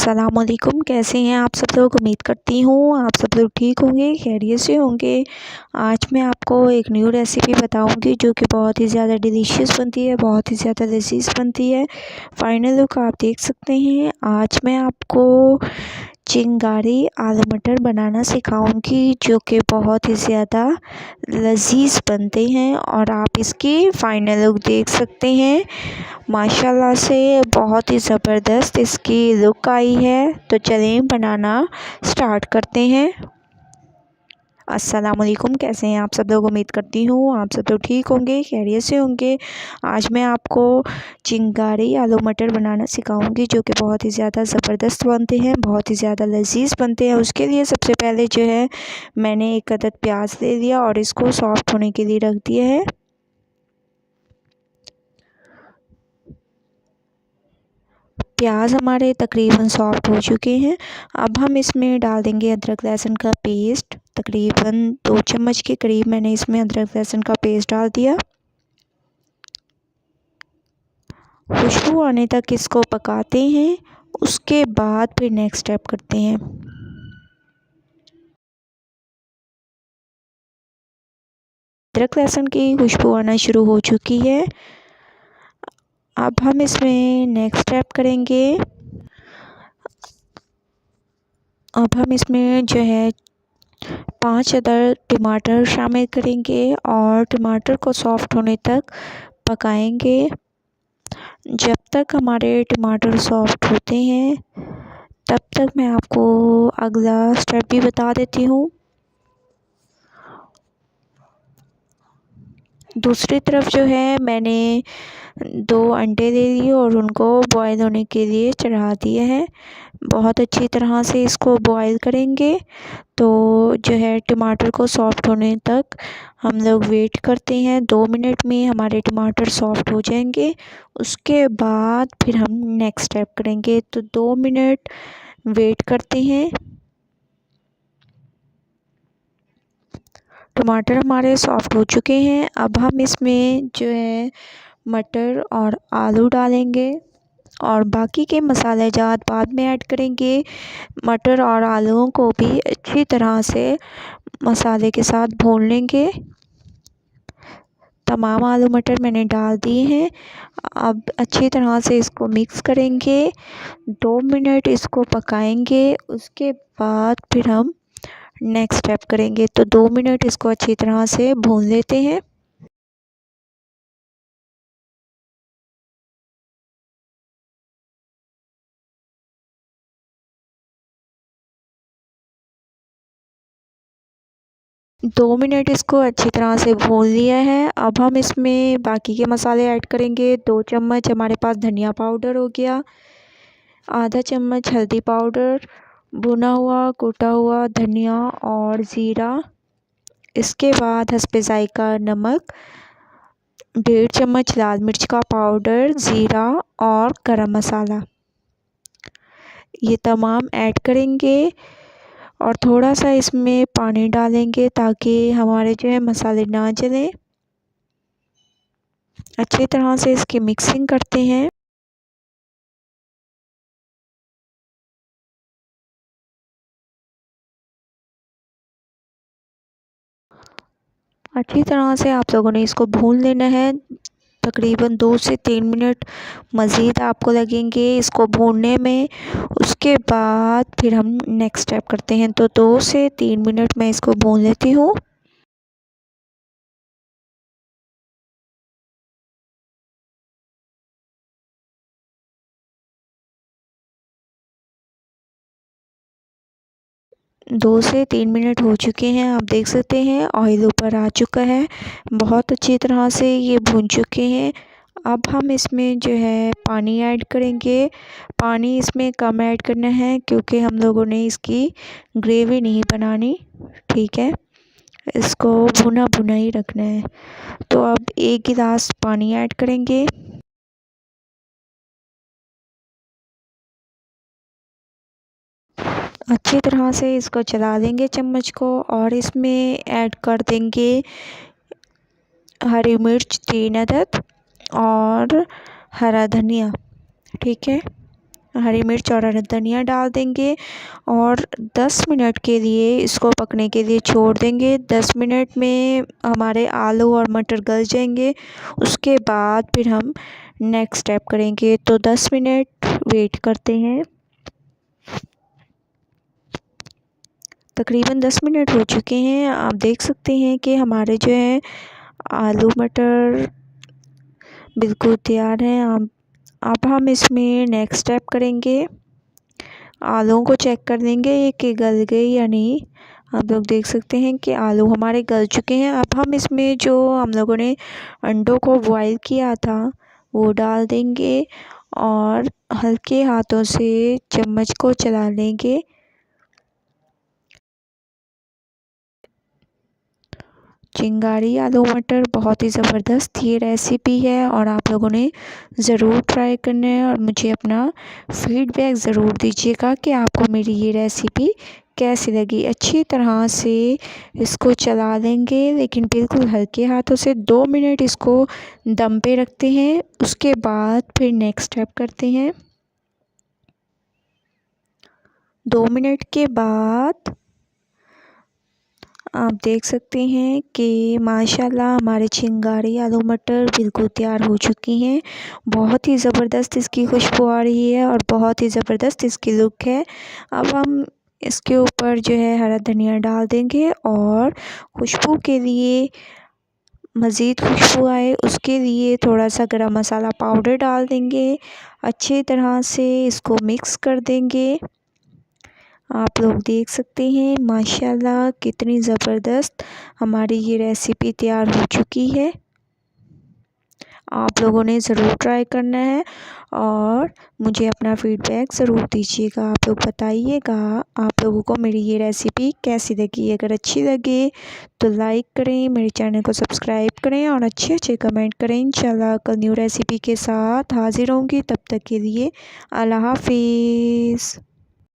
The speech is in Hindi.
अस्सलामुअलैकुम। कैसे हैं आप सब लोग? उम्मीद करती हूँ आप सब लोग ठीक होंगे, खैरियत से होंगे। आज मैं आपको एक न्यू रेसिपी बताऊंगी जो कि बहुत ही ज़्यादा डिलीशियस बनती है, बहुत ही ज़्यादा लजीज बनती है। फाइनल लुक आप देख सकते हैं। आज मैं आपको चिंगारी आलू मटर बनाना सिखाऊंगी जो कि बहुत ही ज़्यादा लजीज बनते हैं और आप इसकी फ़ाइनल लुक देख सकते हैं। माशाल्लाह से बहुत ही ज़बरदस्त इसकी लुक आई है। तो चलें बनाना स्टार्ट करते हैं। अस्सलाम वालेकुम। कैसे हैं आप सब लोग? उम्मीद करती हूँ आप सब लोग ठीक होंगे, खैरियत से होंगे। आज मैं आपको चिंगारी आलू मटर बनाना सिखाऊंगी जो कि बहुत ही ज़्यादा ज़बरदस्त बनते हैं, बहुत ही ज़्यादा लजीज बनते हैं। उसके लिए सबसे पहले जो है मैंने एक अदद प्याज ले लिया और इसको सॉफ्ट होने के लिए रख दिया है। प्याज हमारे तकरीबन सॉफ्ट हो चुके हैं। अब हम इसमें डाल देंगे अदरक लहसुन का पेस्ट। तकरीबन 2 चम्मच के करीब मैंने इसमें अदरक लहसुन का पेस्ट डाल दिया। खुशबू आने तक इसको पकाते हैं। उसके बाद फिर नेक्स्ट स्टेप करते हैं। अदरक लहसुन की खुशबू आना शुरू हो चुकी है। अब हम इसमें नेक्स्ट स्टेप करेंगे। अब हम इसमें जो है 5 अदर टमाटर शामिल करेंगे और टमाटर को सॉफ्ट होने तक पकाएंगे। जब तक हमारे टमाटर सॉफ्ट होते हैं तब तक मैं आपको अगला स्टेप भी बता देती हूँ। दूसरी तरफ जो है मैंने 2 अंडे ले लिए और उनको बॉईल होने के लिए चढ़ा दिए हैं। बहुत अच्छी तरह से इसको बॉईल करेंगे। तो जो है टमाटर को सॉफ्ट होने तक हम लोग वेट करते हैं। 2 मिनट में हमारे टमाटर सॉफ्ट हो जाएंगे। उसके बाद फिर हम नेक्स्ट स्टेप करेंगे। तो 2 मिनट वेट करते हैं। टमाटर हमारे सॉफ्ट हो चुके हैं। अब हम इसमें जो है मटर और आलू डालेंगे और बाकी के मसाले जात बाद में ऐड करेंगे। मटर और आलूओं को भी अच्छी तरह से मसाले के साथ भून लेंगे। तमाम आलू मटर मैंने डाल दिए हैं। अब अच्छी तरह से इसको मिक्स करेंगे। 2 मिनट इसको पकाएंगे। उसके बाद फिर हम नेक्स्ट स्टेप करेंगे। तो 2 मिनट इसको अच्छी तरह से भून लेते हैं। दो मिनट इसको अच्छी तरह से भून लिया है। अब हम इसमें बाकी के मसाले ऐड करेंगे। 2 चम्मच हमारे पास धनिया पाउडर हो गया, आधा चम्मच हल्दी पाउडर, भुना हुआ कुटा हुआ धनिया और ज़ीरा। इसके बाद हस्बे ज़ायका नमक, 1.5 चम्मच लाल मिर्च का पाउडर, ज़ीरा और गरम मसाला, ये तमाम ऐड करेंगे और थोड़ा सा इसमें पानी डालेंगे ताकि हमारे जो है मसाले ना जलें। अच्छी तरह से इसकी मिक्सिंग करते हैं। अच्छी तरह से आप लोगों ने इसको भून लेना है। तकरीबन 2 से 3 मिनट मज़ीद आपको लगेंगे इसको भूनने में। उसके बाद फिर हम नेक्स्ट स्टेप करते हैं। तो 2 से 3 मिनट मैं इसको भून लेती हूँ। दो से 3 मिनट हो चुके हैं। आप देख सकते हैं ऑयल ऊपर आ चुका है। बहुत अच्छी तरह से ये भून चुके हैं। अब हम इसमें जो है पानी ऐड करेंगे। पानी इसमें कम ऐड करना है क्योंकि हम लोगों ने इसकी ग्रेवी नहीं बनानी, ठीक है। इसको भुना भुना ही रखना है। तो अब 1 गिलास पानी ऐड करेंगे। अच्छी तरह से इसको चला देंगे चम्मच को और इसमें ऐड कर देंगे हरी मिर्च 3 अदद और हरा धनिया, ठीक है। हरी मिर्च और हरा धनिया डाल देंगे और 10 मिनट के लिए इसको पकने के लिए छोड़ देंगे। 10 मिनट में हमारे आलू और मटर गल जाएंगे। उसके बाद फिर हम नेक्स्ट स्टेप करेंगे। तो 10 मिनट वेट करते हैं। तकरीबन 10 मिनट हो चुके हैं। आप देख सकते हैं कि हमारे जो है आलू मटर बिल्कुल तैयार हैं। अब हम इसमें नेक्स्ट स्टेप करेंगे। आलूओं को चेक कर देंगे कि गल गए या नहीं। आप लोग देख सकते हैं कि आलू हमारे गल चुके हैं। अब हम इसमें जो हम लोगों ने अंडों को बॉईल किया था वो डाल देंगे और हल्के हाथों से चम्मच को चला लेंगे। चिंगारी आलू मटर बहुत ही ज़बरदस्त ये रेसिपी है और आप लोगों ने ज़रूर ट्राई करना है और मुझे अपना फीडबैक ज़रूर दीजिएगा कि आपको मेरी ये रेसिपी कैसी लगी। अच्छी तरह से इसको चला लेंगे लेकिन बिल्कुल हल्के हाथों से। 2 मिनट इसको दम पे रखते हैं। उसके बाद फिर नेक्स्ट स्टेप करते हैं। 2 मिनट के बाद आप देख सकते हैं कि माशाल्लाह हमारे चिंगारी आलू मटर बिल्कुल तैयार हो चुकी हैं। बहुत ही ज़बरदस्त इसकी खुशबू आ रही है और बहुत ही ज़बरदस्त इसकी लुक है। अब हम इसके ऊपर जो है हरा धनिया डाल देंगे और खुशबू के लिए, मज़ीद खुशबू आए उसके लिए थोड़ा सा गरम मसाला पाउडर डाल देंगे। अच्छी तरह से इसको मिक्स कर देंगे। आप लोग देख सकते हैं माशाल्लाह कितनी ज़बरदस्त हमारी ये रेसिपी तैयार हो चुकी है। आप लोगों ने ज़रूर ट्राई करना है और मुझे अपना फीडबैक ज़रूर दीजिएगा। आप लोग बताइएगा आप लोगों को मेरी ये रेसिपी कैसी लगी। अगर अच्छी लगे तो लाइक करें, मेरे चैनल को सब्सक्राइब करें और अच्छे अच्छे कमेंट करें। इंशाल्लाह कल न्यू रेसिपी के साथ हाज़िर होंगी। तब तक के लिए अल्लाह हाफिज़।